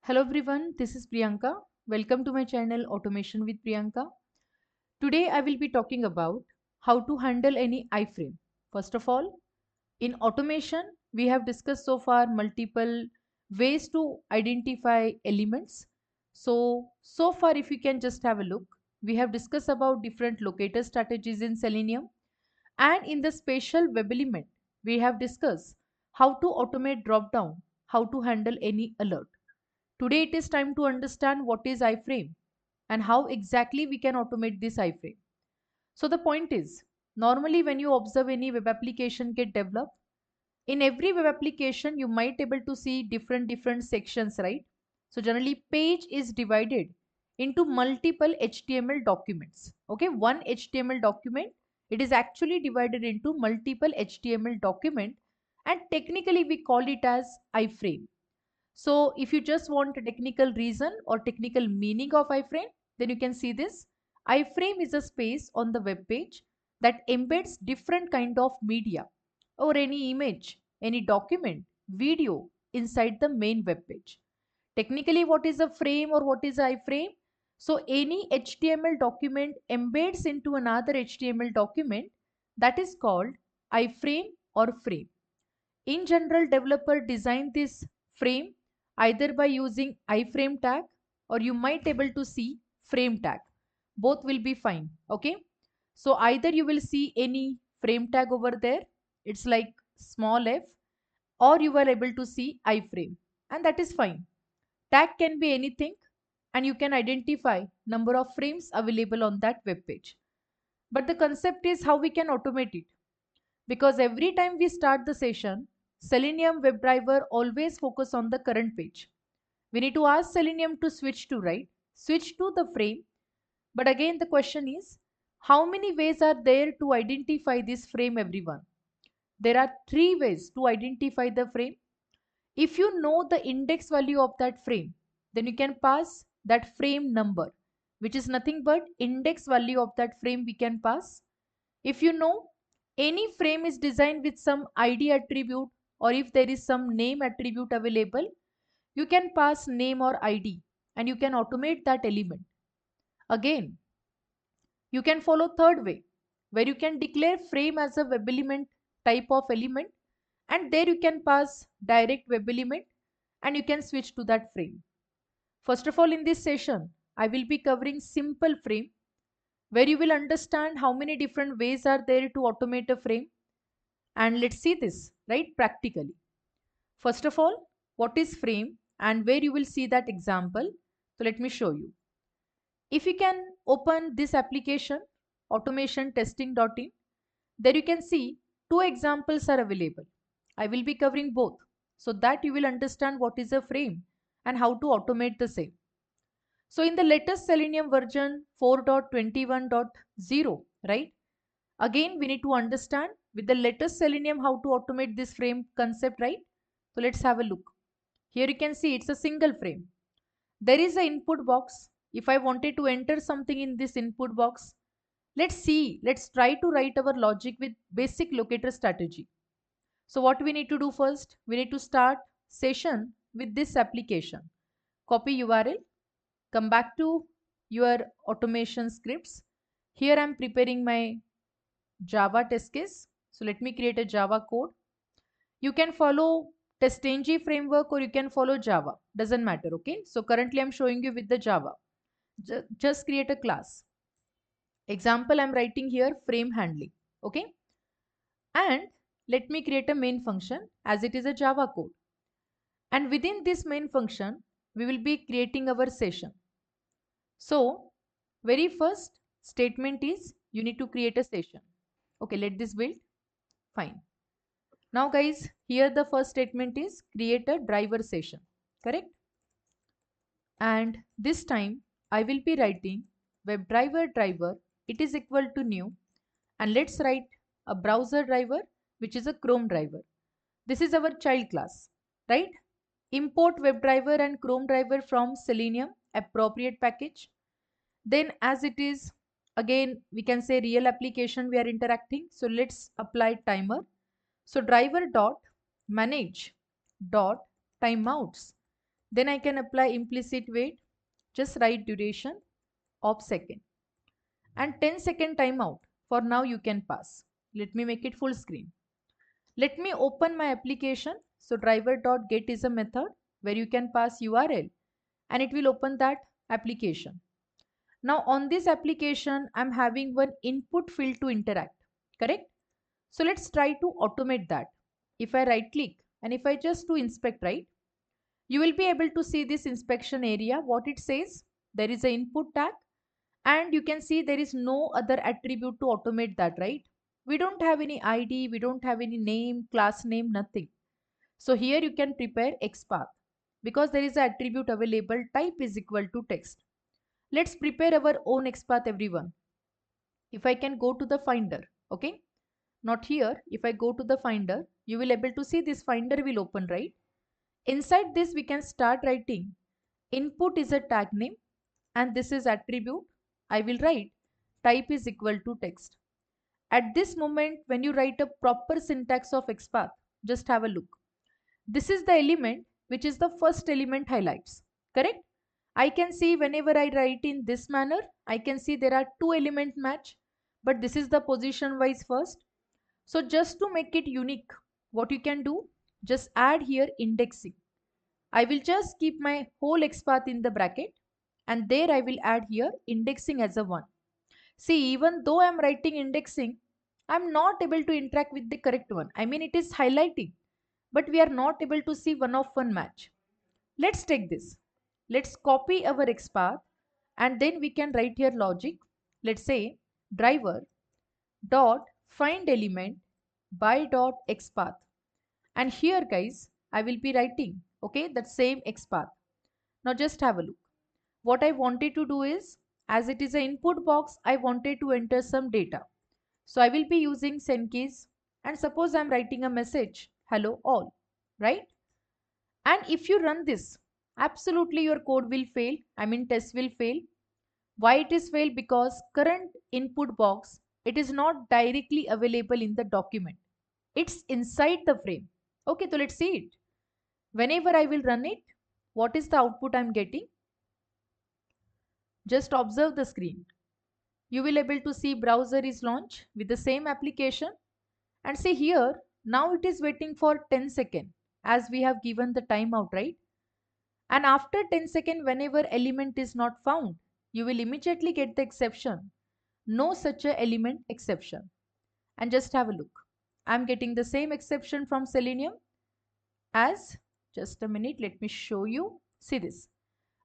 Hello everyone, this is Priyanka. Welcome to my channel Automation with Priyanka. Today I will be talking about how to handle any iframe. First of all, in automation, we have discussed so far multiple ways to identify elements. So far if you can just have a look, we have discussed about different locator strategies in Selenium, and in the spatial web element, we have discussed how to automate drop-down, how to handle any alert. Today it is time to understand what is iframe and how exactly we can automate this iframe. So the point is, normally when you observe any web application get developed, in every web application you might able to see different sections, right? So generally page is divided into multiple HTML documents. Okay, one HTML document, it is actually divided into multiple HTML document, and technically we call it as iframe. So if you just want a technical reason or technical meaning of iframe, then you can see this. Iframe is a space on the web page that embeds different kind of media or any image, any document, video inside the main web page. Technically, what is a frame or what is a iframe? So any HTML document embeds into another HTML document, that is called iframe or frame. In general, developer design this frame either by using iframe tag, or you might able to see frame tag. Both will be fine. Okay. So either you will see any frame tag over there, it's like small f, or you are able to see iframe, and that is fine. Tag can be anything, and you can identify number of frames available on that web page. But the concept is how we can automate it, because every time we start the session, Selenium WebDriver always focus on the current page. We need to ask Selenium to switch to right, switch to the frame. But again, the question is, how many ways are there to identify this frame, everyone? There are three ways to identify the frame. If you know the index value of that frame, then you can pass that frame number, which is nothing but index value of that frame we can pass. If you know any frame is designed with some ID attribute, or if there is some name attribute available, you can pass name or ID and you can automate that element. Again, you can follow third way, where you can declare frame as a web element type of element, and there you can pass direct web element and you can switch to that frame. First of all, in this session, I will be covering simple frame, where you will understand how many different ways are there to automate a frame. And let's see this, right, practically. First of all, what is frame and where you will see that example. So let me show you. If you can open this application, automation testing.in, there you can see two examples are available. I will be covering both so that you will understand what is a frame and how to automate the same. So in the latest Selenium version 4.21.0, right? Again, we need to understand with the latest Selenium how to automate this frame concept, right? So let's have a look. Here you can see it's a single frame. There is an input box. If I wanted to enter something in this input box, let's try to write our logic with basic locator strategy. So what we need to do first, we need to start session with this application. Copy URL, come back to your automation scripts. Here I'm preparing my Java test case. So let me create a Java code. You can follow TestNG framework or you can follow Java. Doesn't matter, okay? So currently I'm showing you with the Java. Just create a class. Example, I'm writing here frame handling, okay? And let me create a main function as it is a Java code. And within this main function, we will be creating our session. So very first statement is you need to create a session. Okay, let this build. Fine. Now guys, here the first statement is create a driver session, correct? And this time I will be writing WebDriver driver, it is equal to new, and let's write a browser driver which is a Chrome driver. This is our child class, right? Import WebDriver and Chrome driver from Selenium appropriate package. Then as it is, again we can say real application we are interacting, so let's apply timer. So driver dot manage dot timeouts. Then I can apply implicit wait, just write duration of second, and 10-second timeout. For now you can pass. Let me make it full screen. Let me open my application. So driver.get is a method where you can pass URL and it will open that application. Now on this application, I'm having one input field to interact, correct? So let's try to automate that. If I right click and if I just to inspect, right, you will be able to see this inspection area. What it says, there is an input tag and you can see there is no other attribute to automate that, right? We don't have any ID, we don't have any name, class name, nothing. So here you can prepare XPath because there is an attribute available, type is equal to text. Let's prepare our own XPath, everyone. If I can go to the finder, okay? Not here. If I go to the finder, you will able to see this finder will open, right? Inside this, we can start writing. Input is a tag name and this is attribute. I will write type is equal to text. At this moment, when you write a proper syntax of XPath, just have a look. This is the element which is the first element highlights, correct? I can see whenever I write in this manner, I can see there are two element match, but this is the position wise first. So just to make it unique, what you can do, just add here indexing. I will just keep my whole XPath in the bracket and there I will add here indexing as a 1. See, even though I am writing indexing, I am not able to interact with the correct one. I mean, it is highlighting, but we are not able to see one of one match. Let's take this. Let's copy our XPath and then we can write here logic. Let's say driver dot find element by dot XPath. And here guys, I will be writing, okay, that same XPath. Now just have a look. What I wanted to do is, as it is an input box, I wanted to enter some data. So I will be using send keys and suppose I'm writing a message, hello all, right? And if you run this, absolutely your code will fail. I mean test will fail. Why it is fail? Because current input box, it is not directly available in the document. It's inside the frame. Okay, so let's see it. Whenever I will run it, what is the output I'm getting? Just observe the screen. You will able to see browser is launched with the same application and see here, now it is waiting for 10 seconds as we have given the timeout, right? And after 10 seconds, whenever element is not found, you will immediately get the exception. No such a element exception. And just have a look. I'm getting the same exception from Selenium as, just a minute, let me show you. See this.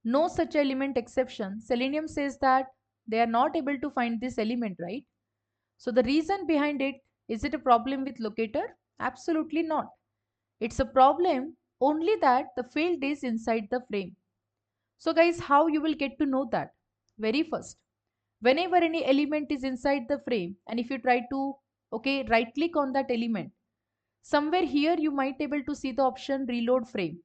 No such element exception. Selenium says that they are not able to find this element, right? So the reason behind it, is it a problem with locator? Absolutely not. It's a problem only that the field is inside the frame. So guys, how you will get to know that? Very first, whenever any element is inside the frame and if you try to, okay, right click on that element, somewhere here you might able to see the option reload frame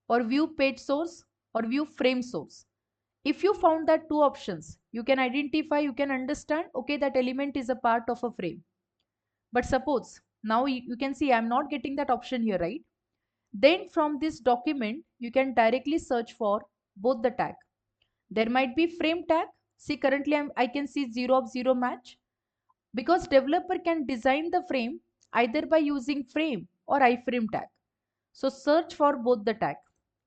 or view page source or view frame source. If you found that two options, you can identify, you can understand, okay, that element is a part of a frame. But suppose now you can see I'm not getting that option here, right? Then from this document, you can directly search for both the tag. There might be frame tag. See, currently I can see 0 of 0 match because developer can design the frame either by using frame or iframe tag. So search for both the tag.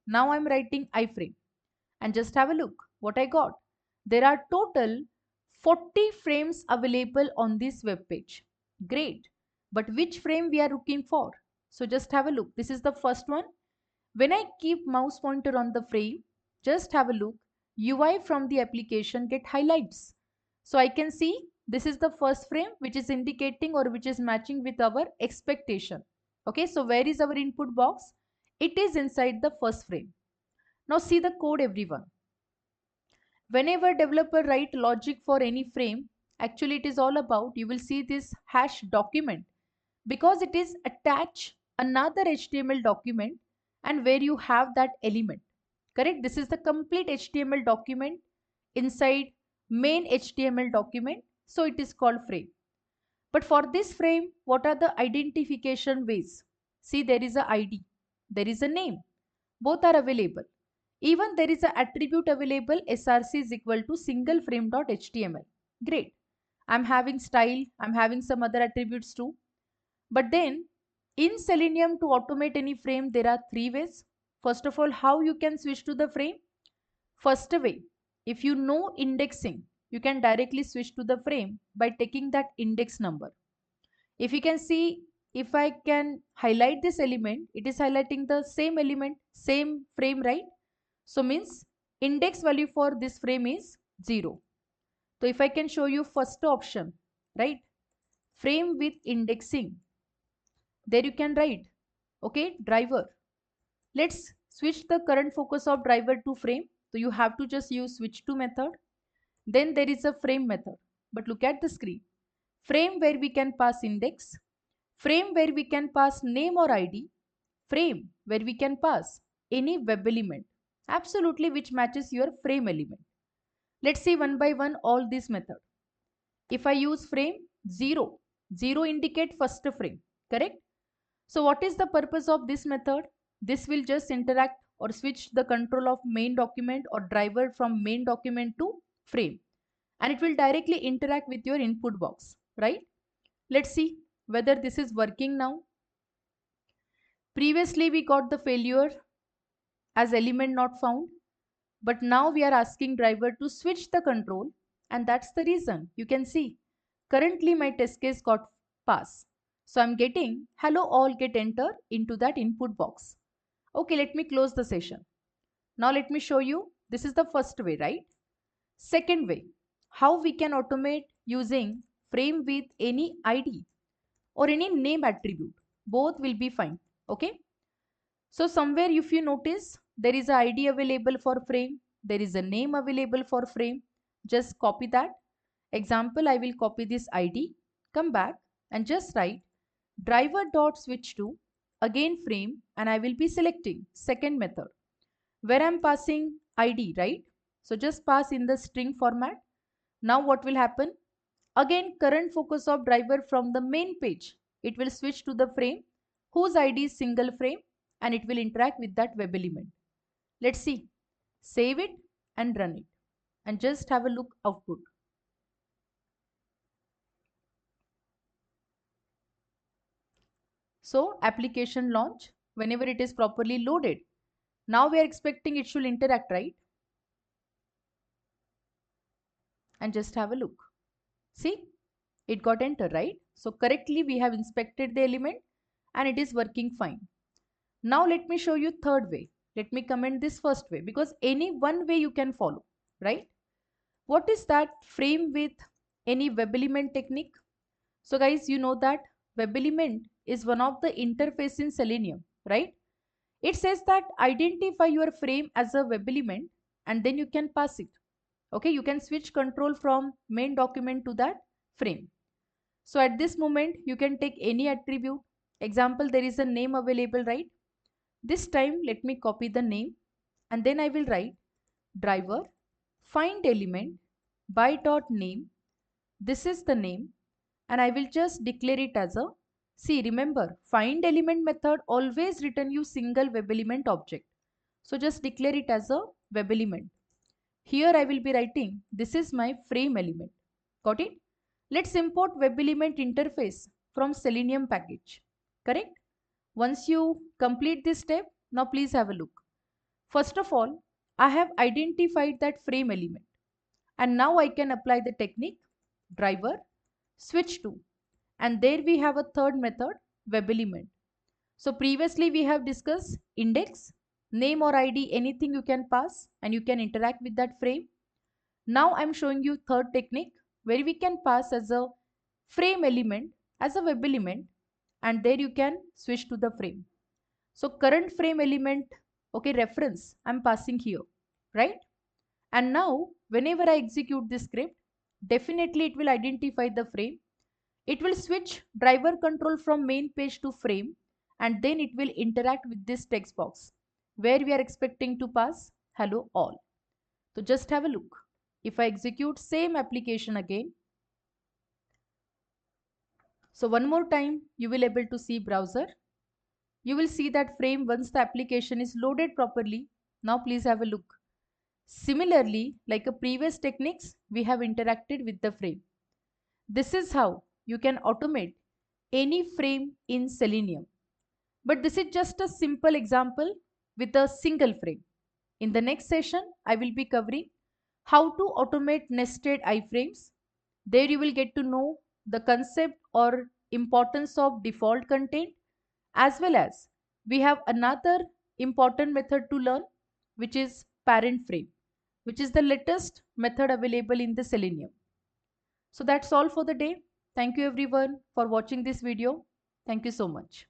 Now I'm writing iframe and just have a look what I got. There are total 40 frames available on this web page. Great. But which frame we are looking for? So just have a look. This is the first one. When I keep mouse pointer on the frame, just have a look. UI from the application get highlights. So I can see this is the first frame which is indicating or which is matching with our expectation. Okay, so where is our input box? It is inside the first frame. Now see the code, everyone. Whenever developer write logic for any frame, actually it is all about, you will see this hash document because it is attached another HTML document and where you have that element. Correct? This is the complete HTML document inside main HTML document. So it is called frame. But for this frame, what are the identification ways? See, there is a ID, there is a name. Both are available. Even there is a attribute available, src is equal to single frame dot html. Great. I'm having style, I'm having some other attributes too. But then in Selenium, to automate any frame, there are three ways. First of all, how you can switch to the frame? First way, if you know indexing, you can directly switch to the frame by taking that index number. If you can see, if I can highlight this element, it is highlighting the same element, same frame, right? So means index value for this frame is 0. So if I can show you first option, right? Frame with indexing. There you can write, okay, driver. Let's switch the current focus of driver to frame. So you have to just use switch to method. Then there is a frame method. But look at the screen. Frame where we can pass index. Frame where we can pass name or ID. Frame where we can pass any web element. Absolutely which matches your frame element. Let's see one by one all these methods. If I use frame 0, 0 indicate first frame, correct? So what is the purpose of this method? This will just interact or switch the control of main document or driver from main document to frame. And it will directly interact with your input box, right? Let's see whether this is working now. Previously we got the failure as element not found. But now we are asking driver to switch the control, and that's the reason. You can see currently my test case got pass. So I'm getting hello all get enter into that input box. Okay, let me close the session. Now let me show you. This is the first way, right? Second way, how we can automate using frame with any ID or any name attribute. Both will be fine. Okay. So somewhere if you notice there is a ID available for frame, there is a name available for frame. Just copy that. Example, I will copy this ID, come back and just write driver dot switch to again frame, and I will be selecting second method where I'm passing ID, right? So just pass in the string format. Now what will happen? Again, current focus of driver from the main page. It will switch to the frame whose ID is single frame, and it will interact with that web element. Let's see. Save it and run it and just have a look output. So application launch whenever it is properly loaded. Now we are expecting it should interact, right? And just have a look. See, it got enter, right? So correctly we have inspected the element and it is working fine. Now let me show you third way. Let me comment this first way because any one way you can follow, right? What is that frame with any web element technique? So guys, you know that web element is one of the interface in Selenium, right? It says that identify your frame as a web element and then you can pass it. Okay, you can switch control from main document to that frame. So at this moment, you can take any attribute. Example, there is a name available, right? This time, let me copy the name and then I will write driver find element by dot name. This is the name and I will just declare it as a, see, remember find element method always return you single web element object. So just declare it as a web element. Here I will be writing this is my frame element. Got it? Let's import web element interface from Selenium package. Correct? Once you complete this step, now please have a look. First of all, I have identified that frame element and now I can apply the technique driver switch to, and there we have a third method web element. So previously we have discussed index, name or ID, anything you can pass and you can interact with that frame. Now I'm showing you third technique where we can pass as a frame element as a web element and there you can switch to the frame. So current frame element, okay, reference I'm passing here, right? And now whenever I execute this script, definitely it will identify the frame. It will switch driver control from main page to frame and then it will interact with this text box where we are expecting to pass hello all. So just have a look. If I execute same application again, so one more time you will able to see browser. You will see that frame once the application is loaded properly. Now please have a look. Similarly, like a previous techniques, we have interacted with the frame. This is how you can automate any frame in Selenium. But this is just a simple example with a single frame. In the next session, I will be covering how to automate nested iframes. There you will get to know the concept or importance of default content, as well as we have another important method to learn, which is parent frame, which is the latest method available in the Selenium. So that's all for the day. Thank you everyone for watching this video. Thank you so much.